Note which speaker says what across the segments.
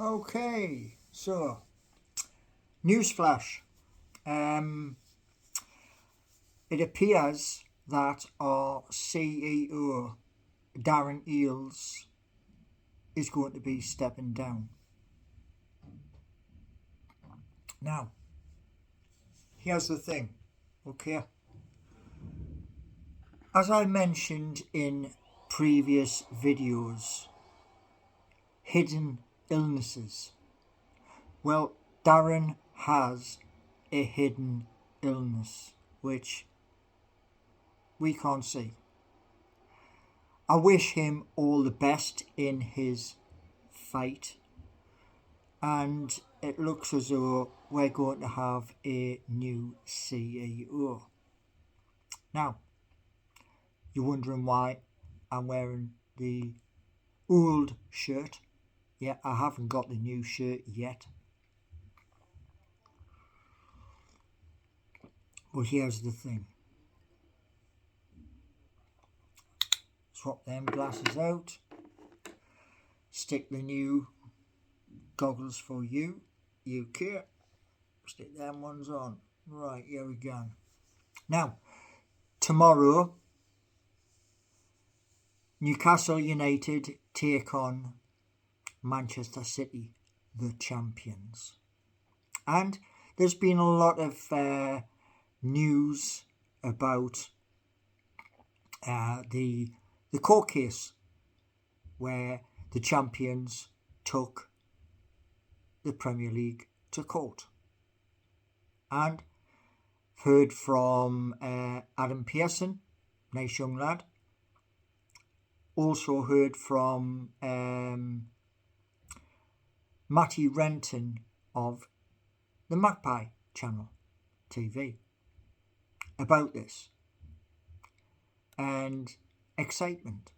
Speaker 1: Okay, so newsflash. Um, it appears that our CEO, Darren Eales, is going to be stepping down. Now, here's the thing, okay? As I mentioned in previous videos, hidden illnesses. Well, Darren has a hidden illness which we can't see. I wish him all the best in his fight, and it looks as though we're going to have a new CEO. Now, you're wondering why I'm wearing the old shirt. Yeah, I haven't got the new shirt yet. But here's the thing. Swap them glasses out. Stick the new goggles for you. UK. Stick them ones on. Right, here we go. Now, tomorrow, Newcastle United take on Manchester City, the champions. And there's been a lot of news about the court case where the champions took the Premier League to court. And heard from Adam Pearson, nice young lad. Also heard from Matty Renton of the Magpie Channel TV about this. And excitement.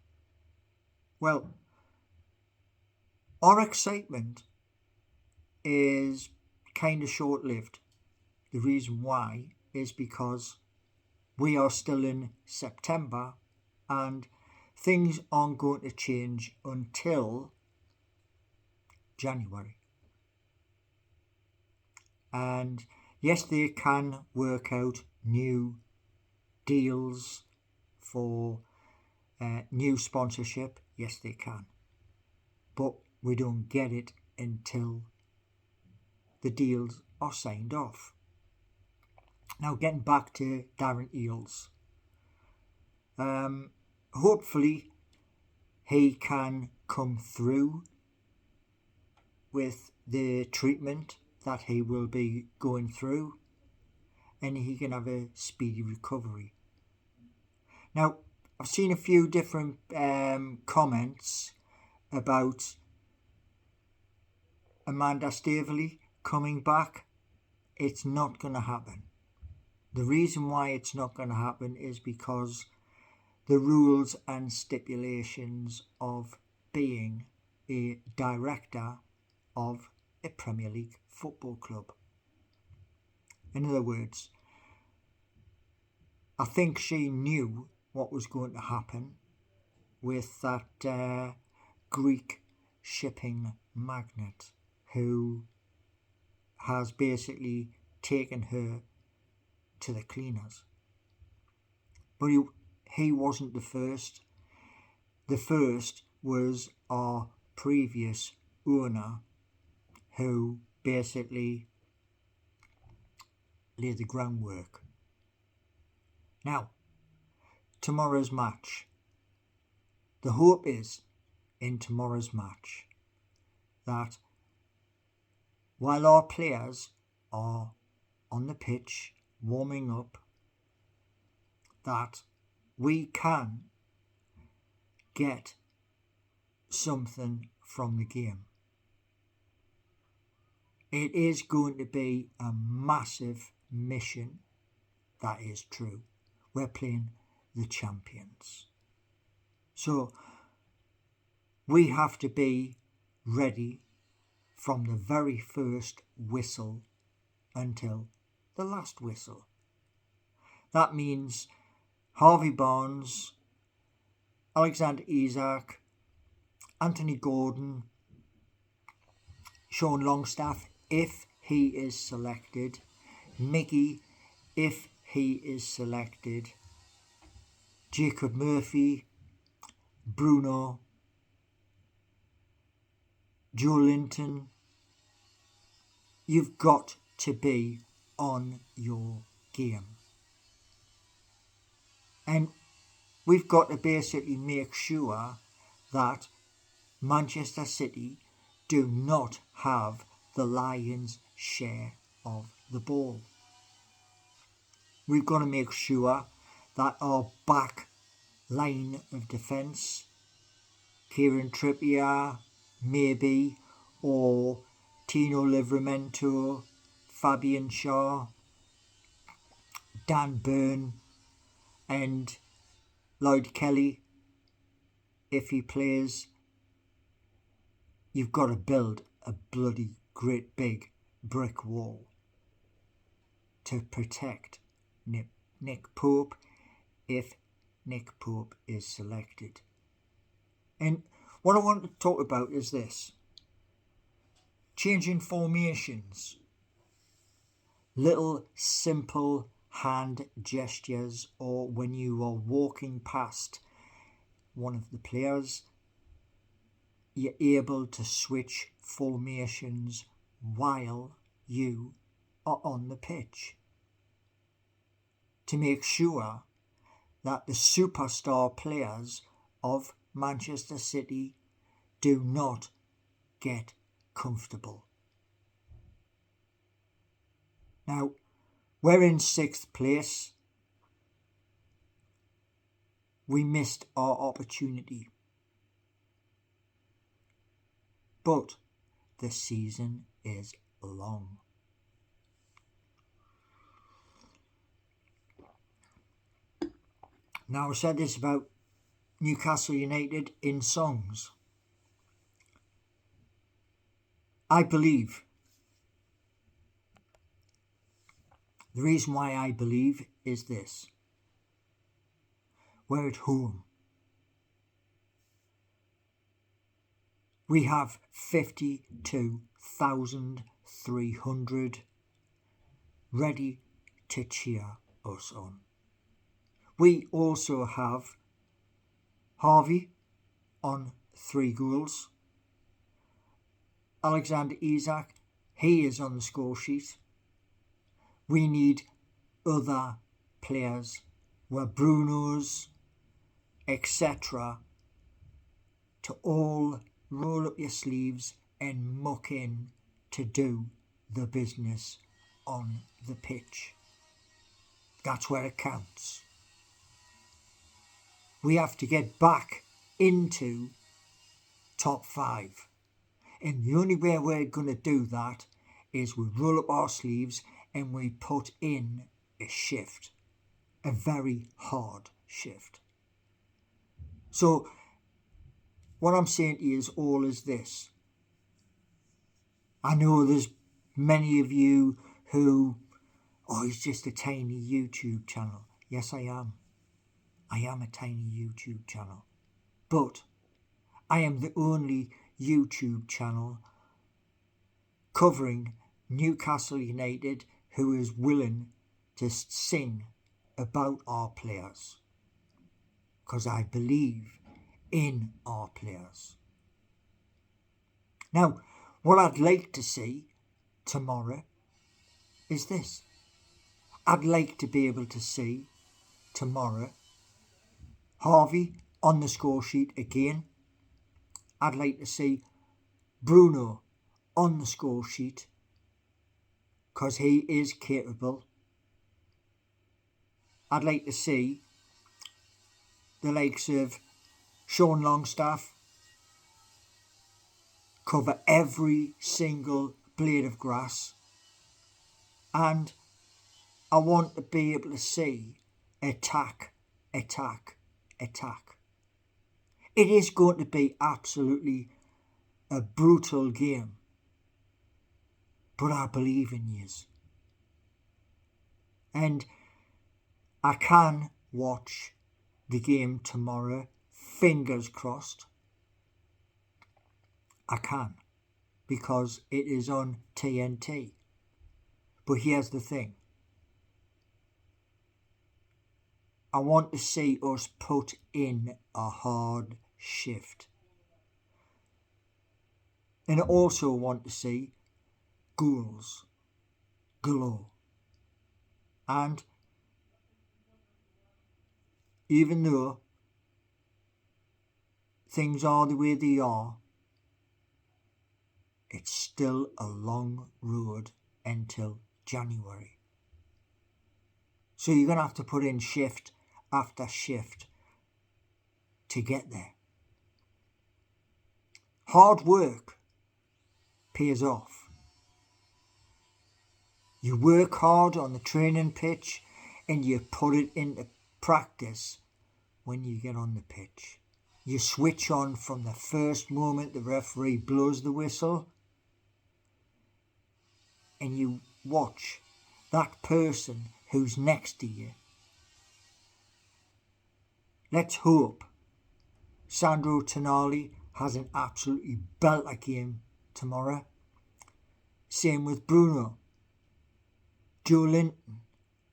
Speaker 1: Well, our excitement is kind of short-lived. The reason why is because we are still in September and things aren't going to change until January. And yes, they can work out new deals for new sponsorship. Yes, they can. But we don't get it until the deals are signed off. Now, getting back to Darren Eales. Hopefully, he can come through with the treatment that he will be going through and he can have a speedy recovery. Now, I've seen a few different comments about Amanda Staveley coming back. It's not going to happen. The reason why it's not going to happen is because the rules and stipulations of being a director of a Premier League football club. In other words, I think she knew what was going to happen with that Greek shipping magnate who has basically taken her to the cleaners. But he wasn't the first. The first was our previous owner who basically laid the groundwork. Now, tomorrow's match. The hope is in tomorrow's match that while our players are on the pitch warming up, that we can get something from the game. It is going to be a massive mission, that is true. We're playing the champions. So we have to be ready from the very first whistle until the last whistle. That means Harvey Barnes, Alexander Isak, Anthony Gordon, Sean Longstaff, if he is selected, Mickey, if he is selected, Jacob Murphy, Bruno, Joe Linton. You've got to be on your game. And we've got to basically make sure that Manchester City do not have the lion's share of the ball. We've got to make sure that our back line of defence, Kieran Trippier, maybe, or Tino Livramento, Fabian Shaw, Dan Burn, and Lloyd Kelly, if he plays, you've got to build a bloody great big brick wall to protect Nick Pope if Nick Pope is selected. And what I want to talk about is this: changing formations, little simple hand gestures, or when you are walking past one of the players, you're able to switch formations while you are on the pitch to make sure that the superstar players of Manchester City do not get comfortable. Now, we're in 6th place. We missed our opportunity. But the season is long. Now, I said this about Newcastle United in songs. I believe. The reason why I believe is this: we're at home. We have 52,300 ready to cheer us on. We also have Harvey on 3 goals. Alexander Isak, he is on the score sheet. We need other players, where Bruno's, etc., to all roll up your sleeves and muck in to do the business on the pitch. That's where it counts. We have to get back into top 5. And the only way we're going to do that is we roll up our sleeves and we put in a shift, a very hard shift. So what I'm saying to you is all is this. I know there's many of you who, it's just a tiny YouTube channel. Yes, I am. I am a tiny YouTube channel. But I am the only YouTube channel covering Newcastle United who is willing to sing about our players. Because I believe in our players. Now, what I'd like to see tomorrow is this. I'd like to be able to see tomorrow Harvey on the score sheet again. I'd like to see Bruno on the score sheet because he is capable. I'd like to see the likes of Sean Longstaff cover every single blade of grass, and I want to be able to see attack. It is going to be absolutely a brutal game, but I believe in yous. And I can watch the game tomorrow, fingers crossed. I can, because it is on TNT. But here's the thing. I want to see us put in a hard shift. And I also want to see goals galore. And even though things are the way they are, it's still a long road until January. So you're going to have to put in shift after shift to get there. Hard work pays off. You work hard on the training pitch and you put it into practice when you get on the pitch. You switch on from the first moment the referee blows the whistle and you watch that person who's next to you. Let's hope Sandro Tonali has an absolutely belter game tomorrow. Same with Bruno, Joe Linton.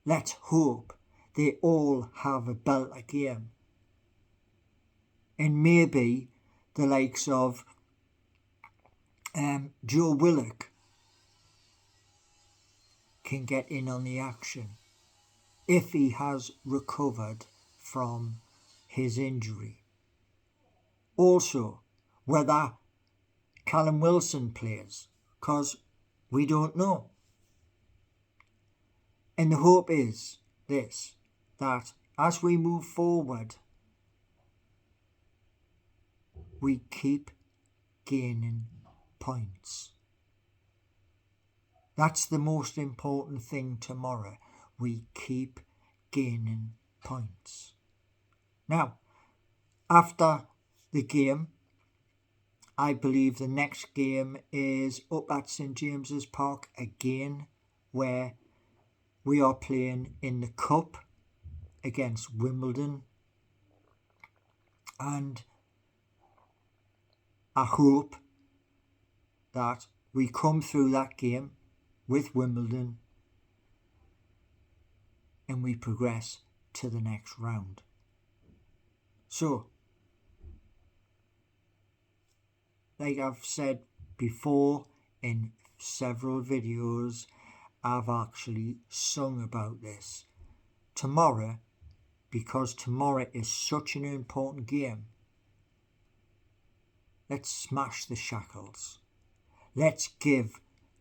Speaker 1: Let's hope they all have a belter game. And maybe the likes of Joe Willock can get in on the action if he has recovered from his injury. Also, whether Callum Wilson plays, because we don't know. And the hope is this, that as we move forward, we keep gaining points. That's the most important thing tomorrow. We keep gaining points. Now, after the game, I believe the next game is up at St James's Park again, where we are playing in the Cup against Wimbledon. And I hope that we come through that game with Wimbledon and we progress to the next round. So, like I've said before in several videos, I've actually sung about this. Tomorrow, because tomorrow is such an important game, let's smash the shackles. Let's give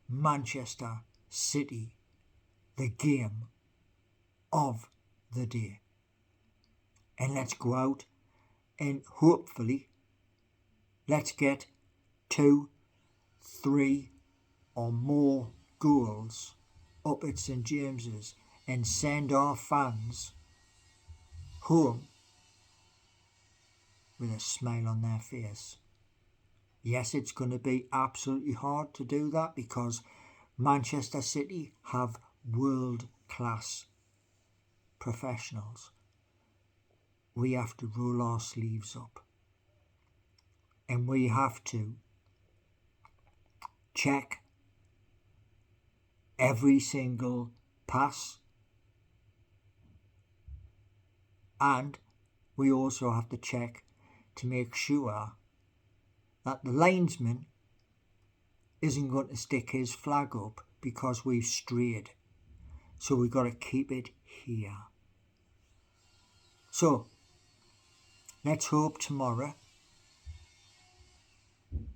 Speaker 1: Manchester City the game of the day. And let's go out and hopefully let's get 2, 3 or more goals up at St James's and send our fans home with a smile on their face. Yes, it's going to be absolutely hard to do that because Manchester City have world-class professionals. We have to roll our sleeves up and we have to check every single pass, and we also have to check to make sure that the linesman isn't going to stick his flag up because we've strayed. So we've got to keep it here. So let's hope tomorrow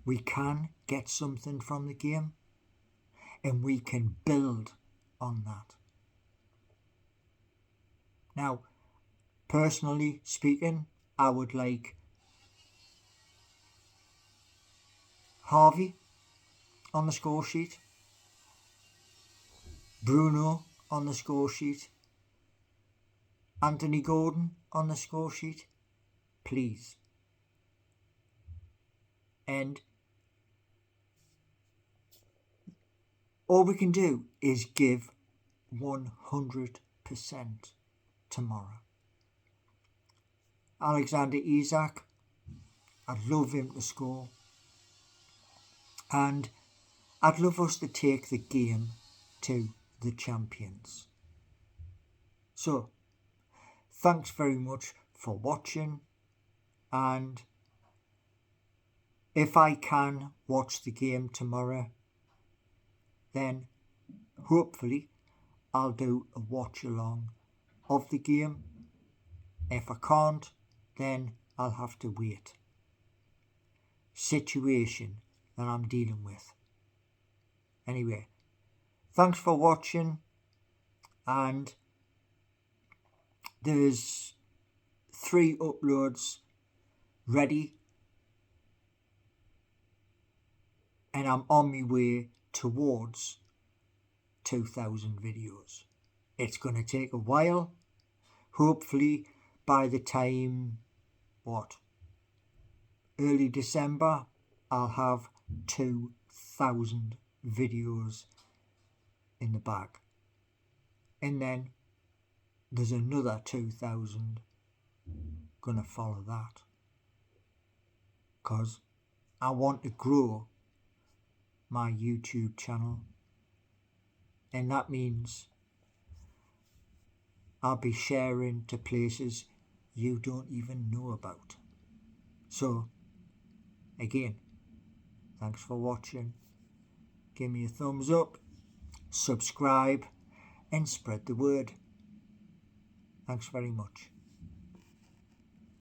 Speaker 1: we can get something from the game and we can build on that. Now, personally speaking, I would like Harvey on the score sheet, Bruno on the score sheet, Anthony Gordon on the score sheet, please. And all we can do is give 100% tomorrow. Alexander Isak, I'd love him to score. And I'd love us to take the game to the champions. So, thanks very much for watching, and if I can watch the game tomorrow, then hopefully I'll do a watch along of the game. If I can't, then I'll have to wait. Situation that I'm dealing with. Anyway, thanks for watching, and there's 3 uploads ready, and I'm on my way towards 2,000 videos. It's going to take a while. Hopefully by the time, early December, I'll have 2,000 videos in the bag. And then there's another 2,000 gonna follow that. Because I want to grow my YouTube channel. And that means I'll be sharing to places you don't even know about. So, again, thanks for watching. Give me a thumbs up, subscribe, and spread the word. Thanks very much.